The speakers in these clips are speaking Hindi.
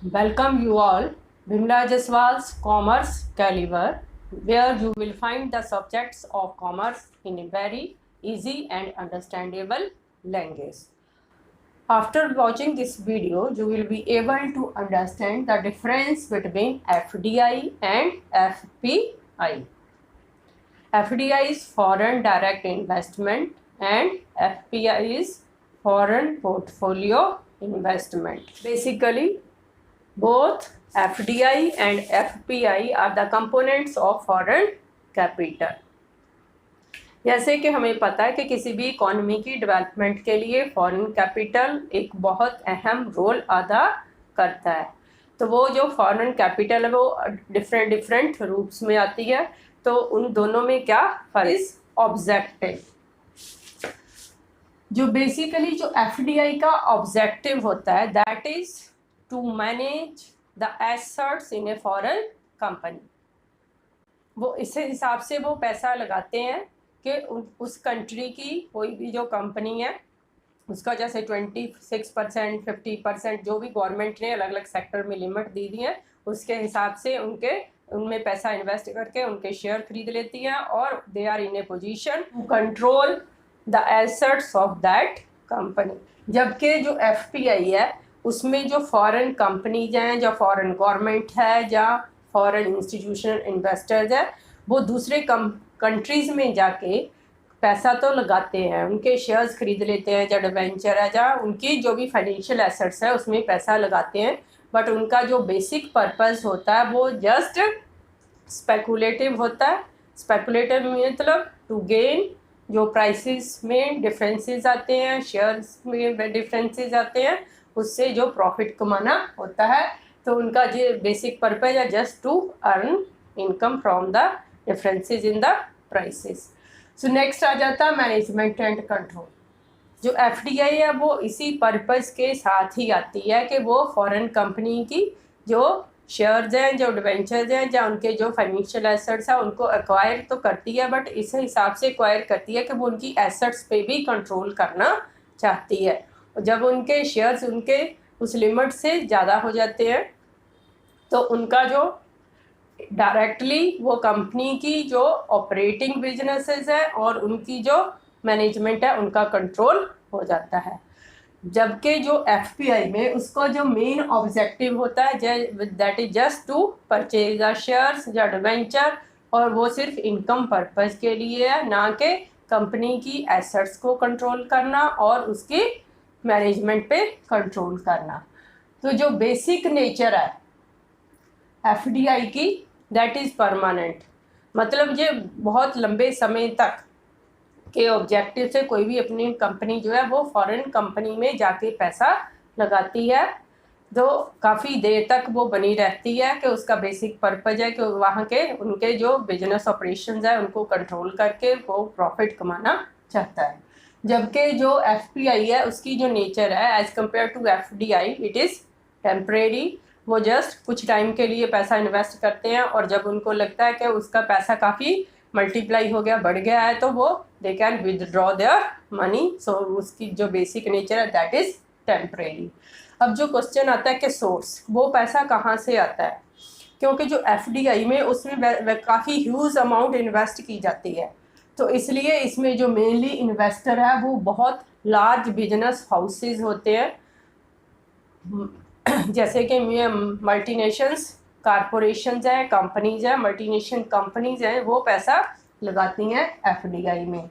Welcome you all, Bimla Jaswal's Commerce Caliber, where you will find the subjects of commerce in a very easy and understandable language. After watching this video, you will be able to understand the difference between FDI and FPI. FDI is foreign direct investment and FPI is foreign portfolio investment. Basically, both FDI and FPI are the components of foreign capital. जैसे कि हमें पता है कि किसी भी इकोनॉमी की डेवलपमेंट के लिए फॉरेन कैपिटल एक बहुत अहम रोल अदा करता है। तो वो जो फॉरेन कैपिटल है वो डिफरेंट रूप्स में आती है। तो उन दोनों में क्या फर्क इज ऑब्जेक्टिव। जो बेसिकली जो एफडीआई का ऑब्जेक्टिव होता है that is to manage the assets in a foreign company. वो इस हिसाब से वो पैसा लगाते हैं कि उस कंट्री की कोई भी जो कंपनी है उसका जैसे 26%, 50% जो भी गवर्नमेंट ने अलग अलग सेक्टर में लिमिट दी दी है उसके हिसाब से उनमें पैसा इन्वेस्ट करके उनके शेयर खरीद लेती है और they are in a position to control the assets of that company. जबकि जो एफपीआई है उसमें जो फॉरेन कंपनीज हैं, जो फॉरेन गवर्नमेंट है या फॉरेन इंस्टीट्यूशनल इन्वेस्टर्स है, वो दूसरे कंट्रीज़ में जाके पैसा तो लगाते हैं, उनके शेयर्स खरीद लेते हैं, या डिवेंचर है या उनकी जो भी फाइनेंशियल एसेट्स है उसमें पैसा लगाते हैं। बट उनका जो बेसिक पर्पस होता है वो जस्ट स्पेकुलेटिव होता है। स्पेकुलेटिव मतलब टू गेन, जो प्राइसेस में डिफरेंसेस आते हैं, शेयर्स में डिफरेंसेस आते हैं, उससे जो प्रॉफिट कमाना होता है। तो उनका जो बेसिक पर्पस है just to earn income from the differences in the prices. So next आ जाता है मैनेजमेंट एंड कंट्रोल। जो एफडीआई है वो इसी पर्पस के साथ ही आती है कि वो फॉरेन कंपनी की जो शेयर्स हैं, जो डिवेंचर्स हैं, या उनके जो फाइनेंशियल एसेट्स हैं उनको एक्वायर तो करती है, बट इस हिसाब से एक्वायर करती है कि वो उनकी एसेट्स पे भी कंट्रोल करना चाहती है। जब उनके शेयर्स उनके उस लिमिट से ज़्यादा हो जाते हैं तो उनका जो डायरेक्टली वो कंपनी की जो ऑपरेटिंग बिजनेसेस है और उनकी जो मैनेजमेंट है उनका कंट्रोल हो जाता है। जबकि जो एफपीआई में उसका जो मेन ऑब्जेक्टिव होता है that is just to purchase the shares या डिवेंचर, और वो सिर्फ इनकम पर्पस के लिए है, ना कि कंपनी की एसेट्स को कंट्रोल करना और उसकी मैनेजमेंट पे कंट्रोल करना। तो जो बेसिक नेचर है एफडीआई की दैट इज़ परमानेंट, मतलब ये बहुत लंबे समय तक के ऑब्जेक्टिव से कोई भी अपनी कंपनी जो है वो फॉरेन कंपनी में जाके पैसा लगाती है, तो काफ़ी देर तक वो बनी रहती है कि उसका बेसिक पर्पज है कि वहाँ के उनके जो बिजनेस ऑपरेशंस है उनको कंट्रोल करके वो प्रॉफिट कमाना चाहता है। जबकि जो एफपीआई है उसकी जो नेचर है as compare to FDI it is temporary. वो जस्ट कुछ टाइम के लिए पैसा इन्वेस्ट करते हैं और जब उनको लगता है कि उसका पैसा काफ़ी मल्टीप्लाई हो गया, बढ़ गया है, तो वो they can withdraw their money. So उसकी जो बेसिक नेचर है दैट इज़ टेम्परेरी। अब जो क्वेश्चन आता है कि सोर्स, वो पैसा कहाँ से आता है, क्योंकि जो एफडीआई में उसमें काफ़ी ह्यूज अमाउंट इन्वेस्ट की जाती है, तो इसलिए इसमें जो मेनली इन्वेस्टर है वो बहुत लार्ज बिजनेस हाउसेज होते हैं, जैसे कि मल्टीनेशंस कॉरपोरेशंस हैं, कंपनीज हैं, मल्टीनेशनल कंपनीज हैं, वो पैसा लगाती हैं एफडीआई में।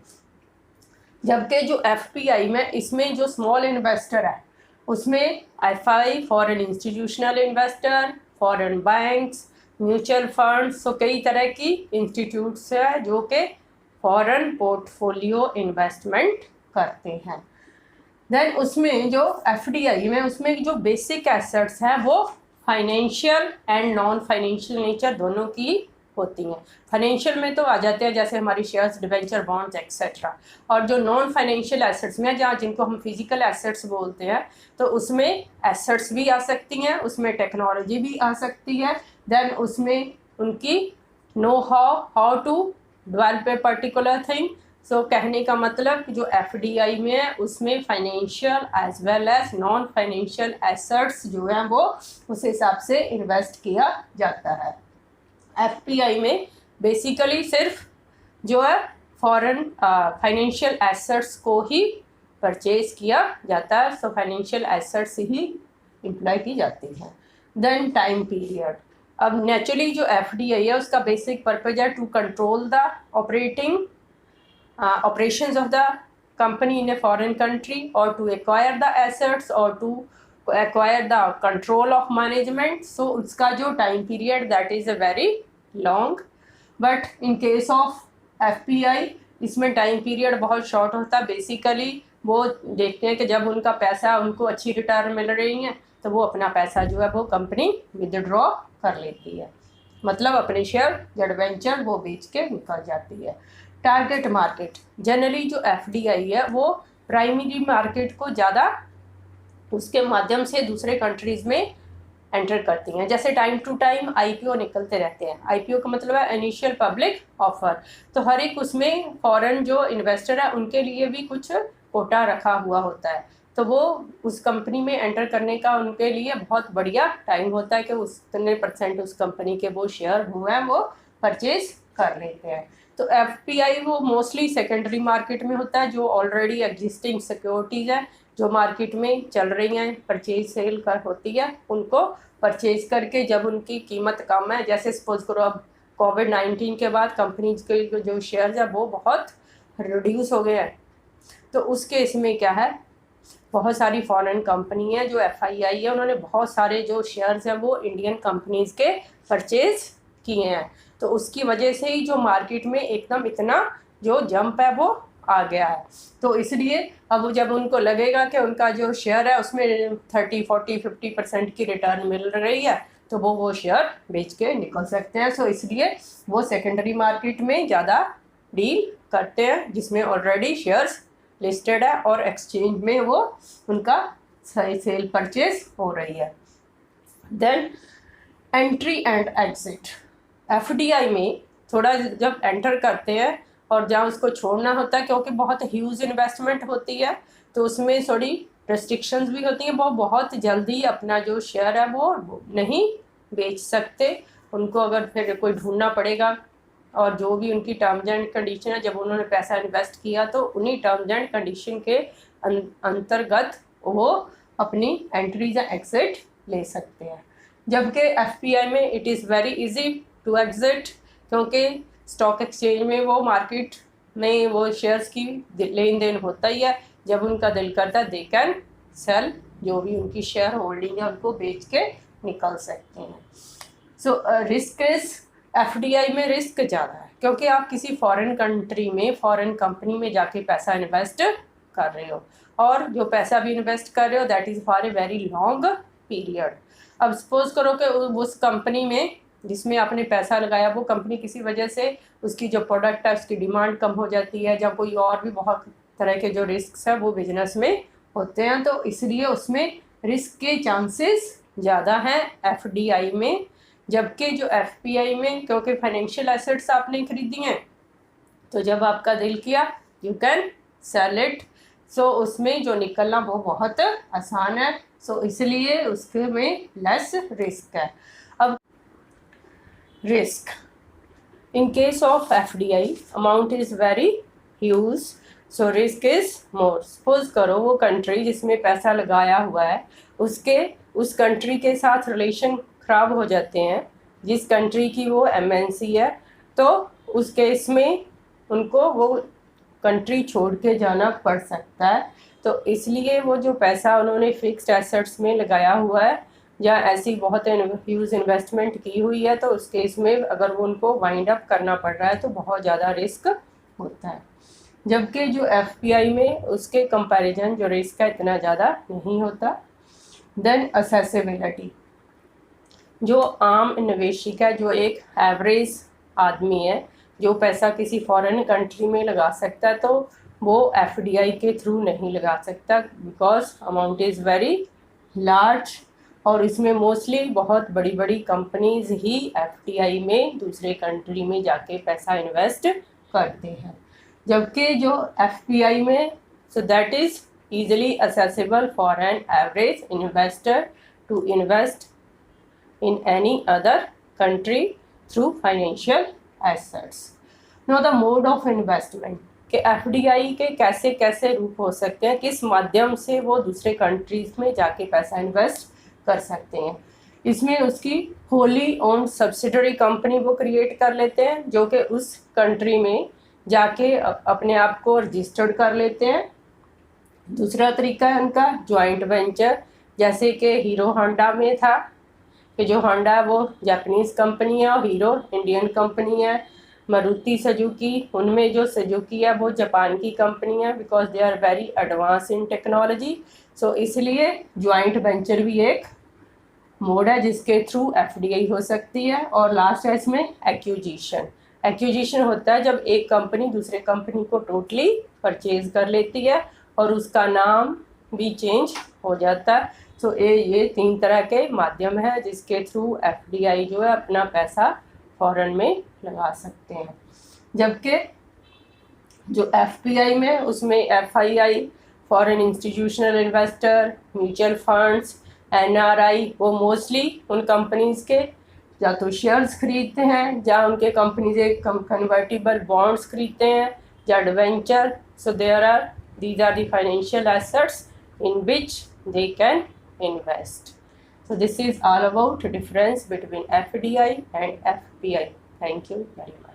जबकि जो एफपीआई में इसमें जो स्मॉल इन्वेस्टर है उसमें FI, foreign institutional investor, foreign banks, mutual funds, तो कई तरह की इंस्टीट्यूट्स हैं जो कि फॉरेन पोर्टफोलियो इन्वेस्टमेंट करते हैं। देन उसमें जो एफडीआई में उसमें जो बेसिक एसेट्स हैं वो financial and non financial nature दोनों की होती हैं। फाइनेंशियल में तो आ जाते हैं जैसे हमारी शेयर्स, डिवेंचर, बॉन्ड्स एक्सेट्रा, और जो नॉन फाइनेंशियल एसेट्स में जहाँ जिनको हम फिजिकल एसेट्स बोलते हैं तो उसमें एसेट्स भी आ सकती हैं, उसमें टेक्नोलॉजी भी आ सकती है, देन उसमें उनकी know how to develop a particular thing, so कहने का मतलब जो एफडीआई में है उसमें financial as well as non financial assets जो है वो उस हिसाब से इन्वेस्ट किया जाता है। एफपीआई में बेसिकली सिर्फ जो है फॉरेन फाइनेंशियल एसेट्स को ही परचेज किया जाता है, सो फाइनेंशियल एसेट्स ही इम्प्लाई की जाती है। देन टाइम पीरियड, अब नेचुरली जो एफडीआई है उसका बेसिक पर्पज है to control the operating operations of the company in a foreign country or to acquire the assets or to acquire the control of management. So उसका जो time period that is a very long, but in case of FPI इसमें time period बहुत short होता है। बेसिकली वो देखते हैं कि जब उनका पैसा उनको अच्छी रिटर्न मिल रही है तो वो अपना पैसा जो है वो कंपनी विदड्रॉ कर लेती है, मतलब अपने शेयर जॉइंट वेंचर वो बेच के निकल जाती है। टारगेट मार्केट, जनरली जो एफडीआई है वो प्राइमरी मार्केट को ज़्यादा उसके माध्यम से दूसरे कंट्रीज़ में एंटर करती हैं। जैसे टाइम टू टाइम आईपीओ निकलते रहते हैं। आईपीओ का मतलब है इनिशियल पब्लिक ऑफर, तो हर एक उसमें फॉरेन जो इन्वेस्टर है उनके लिए भी कुछ कोटा रखा हुआ होता है, तो वो उस कंपनी में एंटर करने का उनके लिए बहुत बढ़िया टाइम होता है कि उतने % उस कंपनी के वो शेयर हुए हैं वो परचेज कर लेते हैं। तो एफपीआई वो मोस्टली सेकेंडरी मार्केट में होता है, जो ऑलरेडी एग्जिस्टिंग सिक्योरिटीज़ है जो मार्केट में चल रही हैं, परचेज सेल कर होती है, उनको परचेज करके जब उनकी कीमत कम है, जैसे सपोज करो अब कोविड-19 के बाद कंपनीज के जो शेयर्स है वो बहुत रिड्यूस हो गए हैं, तो उस केस में क्या है बहुत सारी फॉरेन कंपनी है जो एफआईआई है उन्होंने बहुत सारे जो शेयर्स हैं वो इंडियन कंपनीज के परचेज किए हैं, तो उसकी वजह से ही जो मार्केट में एकदम इतना जो जंप है वो आ गया है। तो इसलिए अब जब उनको लगेगा कि उनका जो शेयर है उसमें 30, 40, 50% की रिटर्न मिल रही है तो वो शेयर बेच के निकल सकते हैं। सो इसलिए वो सेकेंडरी मार्केट में ज़्यादा डील करते हैं जिसमें ऑलरेडी शेयर्स लिस्टेड है और एक्सचेंज में वो उनका सेल परचेज हो रही है। Then entry and exit, FDI में थोड़ा जब एंटर करते हैं और जहाँ उसको छोड़ना होता है क्योंकि बहुत ह्यूज इन्वेस्टमेंट होती है तो उसमें थोड़ी रेस्ट्रिक्शंस भी होती हैं, वो बहुत जल्दी अपना जो शेयर है वो नहीं बेच सकते, उनको अगर फिर कोई ढूंढना पड़ेगा और जो भी उनकी टर्म्स एंड कंडीशन है जब उन्होंने पैसा इन्वेस्ट किया तो उन्हीं टर्म्स एंड कंडीशन के अंतर्गत वो अपनी एंट्रीज या एग्जिट ले सकते हैं। जबकि एफपीआई में it is very easy to exit क्योंकि स्टॉक एक्सचेंज में वो मार्केट में वो शेयर्स की लेन देन होता ही है, जब उनका दिल करता है दे कैन सेल, जो भी उनकी शेयर होल्डिंग है उनको बेच के निकल सकते हैं। सो रिस्क इज एफडीआई में रिस्क ज़्यादा है क्योंकि आप किसी फॉरेन कंट्री में फॉरेन कंपनी में जाके पैसा इन्वेस्ट कर रहे हो और जो पैसा भी इन्वेस्ट कर रहे हो that is for a very long period. अब सपोज करो कि उस कंपनी में जिसमें आपने पैसा लगाया वो कंपनी किसी वजह से उसकी जो प्रोडक्ट है उसकी डिमांड कम हो जाती है या कोई और भी बहुत तरह के जो रिस्क है वो बिजनेस में होते हैं, तो इसलिए उसमें रिस्क के चांसेस ज़्यादा हैं एफडीआई में। जबकि जो एफपीआई में क्योंकि फाइनेंशियल एसेट्स आपने खरीदी हैं तो जब आपका दिल किया यू कैन सेल इट, सो उसमें जो निकलना वो बहुत आसान है, सो इसलिए उसके में लेस रिस्क है। अब risk in case of FDI amount is very huge, so risk is more. Suppose करो वो कंट्री जिसमें पैसा लगाया हुआ है उसके उस कंट्री के साथ रिलेशन ख़राब हो जाते हैं, जिस कंट्री की वो एमएनसी है, तो उस केस में उनको वो कंट्री छोड़ के जाना पड़ सकता है। तो इसलिए वो जो पैसा उन्होंने फिक्स्ड एसेट्स में लगाया हुआ है या ऐसी बहुत ह्यूज इन्वेस्टमेंट की हुई है तो उस केस में अगर वो उनको वाइंड अप करना पड़ रहा है तो बहुत ज़्यादा रिस्क होता है। जबकि जो एफपीआई में उसके कंपैरिजन जो रिस्क है इतना ज़्यादा नहीं होता। देन असेसिबिलिटी, जो आम निवेशक है जो एक एवरेज आदमी है जो पैसा किसी फॉरेन कंट्री में लगा सकता है तो वो एफडीआई के थ्रू नहीं लगा सकता because amount is very large और इसमें मोस्टली बहुत बड़ी बड़ी कंपनीज ही एफडीआई में दूसरे कंट्री में जाके पैसा इन्वेस्ट करते हैं। जबकि जो FPI में so that is easily accessible for an average investor to invest in any other country through financial assets. Now the mode of investment कि FDI के कैसे कैसे रूप हो सकते हैं, किस माध्यम से वो दूसरे कंट्रीज में जाके पैसा इन्वेस्ट कर सकते हैं। इसमें उसकी होली ओन सब्सिडरी कंपनी वो क्रिएट कर लेते हैं जो कि उस कंट्री में जाके अपने आप को रजिस्टर्ड कर लेते हैं। दूसरा तरीका है उनका जॉइंट वेंचर, जैसे कि हीरो होंडा में था कि जो होंडा है वो जापानीज़ कंपनी है और हीरो इंडियन कंपनी है। मारुति सुजुकी, उनमें जो सुजुकी है वो जापान की कंपनी है because they are very advance in technology. So इसलिए जॉइंट वेंचर भी एक मोड है जिसके थ्रू FDI हो सकती है। और लास्ट है इसमें एक्विजिशन। एक्विजिशन होता है जब एक कंपनी दूसरे कंपनी को टोटली परचेज कर लेती है और उसका नाम भी चेंज हो जाता है। तो ये 3 तरह के माध्यम है जिसके थ्रू FDI जो है अपना पैसा फॉरेन में लगा सकते हैं। जबकि जो FPI में उसमें FII foreign institutional investor, mutual funds, NRI वो मोस्टली उन कंपनीज़ के या तो शेयर्स खरीदते हैं या उनके कंपनी से कन्वर्टिबल बॉन्ड्स खरीदते हैं या debenture. So these are the financial assets in which they can invest. So this is all about difference between FDI and FPI. Thank you very much.